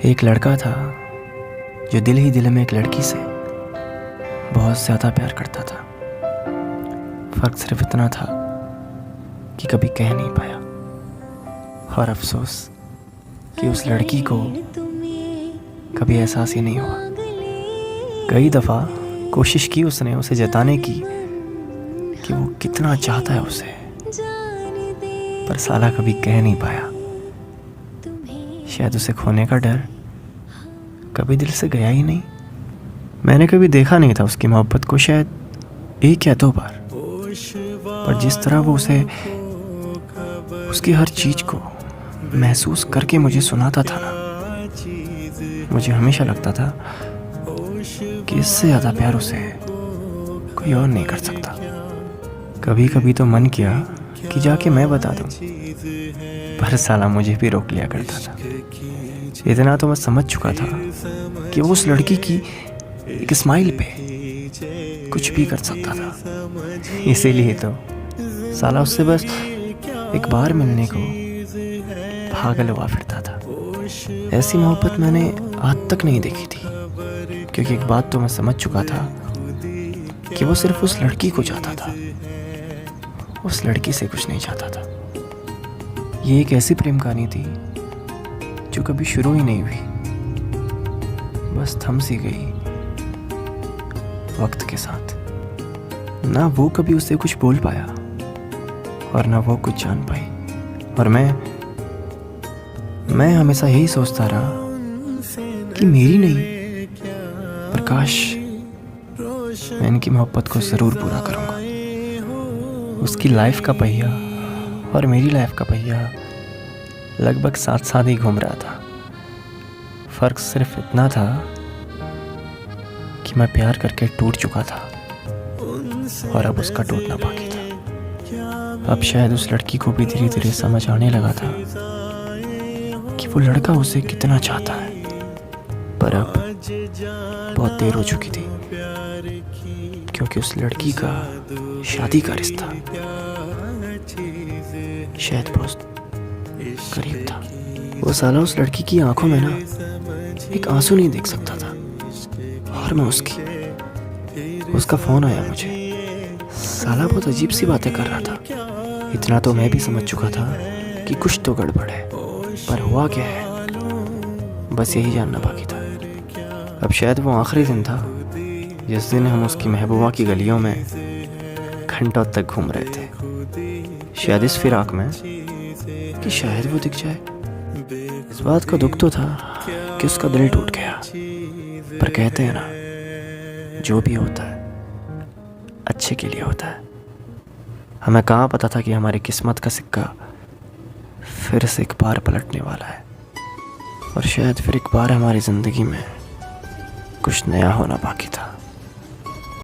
एक लड़का था जो दिल ही दिल में एक लड़की से बहुत ज़्यादा प्यार करता था। फ़र्क सिर्फ इतना था कि कभी कह नहीं पाया, और अफसोस कि उस लड़की को कभी एहसास ही नहीं हुआ। कई दफ़ा कोशिश की उसने उसे जताने की कि वो कितना चाहता है उसे, पर साला कभी कह नहीं पाया। शायद उसे खोने का डर कभी दिल से गया ही नहीं। मैंने कभी देखा नहीं था उसकी मोहब्बत को, शायद एक या दो बार, पर जिस तरह वो उसे उसकी हर चीज़ को महसूस करके मुझे सुनाता था ना, मुझे हमेशा लगता था कि इससे ज़्यादा प्यार उसे कोई और नहीं कर सकता। कभी कभी तो मन किया कि जाके मैं बता दूं, पर साला मुझे भी रोक लिया करता था। इतना तो मैं समझ चुका था कि वो उस लड़की की एक स्माइल पे कुछ भी कर सकता था। इसीलिए तो साला उससे बस एक बार मिलने को पागल हुआ फिरता था। ऐसी मोहब्बत मैंने आज तक नहीं देखी थी, क्योंकि एक बात तो मैं समझ चुका था कि वो सिर्फ उस लड़की को चाहता था, उस लड़की से कुछ नहीं चाहता था। ये एक ऐसी प्रेम कहानी थी जो कभी शुरू ही नहीं हुई, बस थम सी गई वक्त के साथ। ना वो कभी उससे कुछ बोल पाया और ना वो कुछ जान पाई, और मैं हमेशा यही सोचता रहा कि मेरी नहीं, पर काश मैं इनकी मोहब्बत को ज़रूर पूरा करूँगा। उसकी लाइफ का पहिया और मेरी लाइफ का पहिया लगभग साथ साथ ही घूम रहा था। फ़र्क सिर्फ इतना था कि मैं प्यार करके टूट चुका था और अब उसका टूटना बाकी था। अब शायद उस लड़की को भी धीरे धीरे समझ आने लगा था कि वो लड़का उसे कितना चाहता है, पर अब बहुत देर हो चुकी थी, क्योंकि उस लड़की का शादी का रिश्ता शायद बहुत करीब था। वो साला उस लड़की की आंखों में ना एक आंसू नहीं देख सकता था, और मैं उसका फ़ोन आया मुझे। साला बहुत अजीब सी बातें कर रहा था। इतना तो मैं भी समझ चुका था कि कुछ तो गड़बड़ है, पर हुआ क्या है बस यही जानना बाकी था। अब शायद वो आखिरी दिन था जिस दिन हम उसकी महबूबा की गलियों में घंटों तक घूम रहे थे, शायद इस फिराक में कि शायद वो दिख जाए। इस बात का दुख तो था कि उसका दिल टूट गया, पर कहते हैं ना, जो भी होता है अच्छे के लिए होता है। हमें कहाँ पता था कि हमारी किस्मत का सिक्का फिर से एक बार पलटने वाला है, और शायद फिर एक बार हमारी ज़िंदगी में कुछ नया होना बाकी था।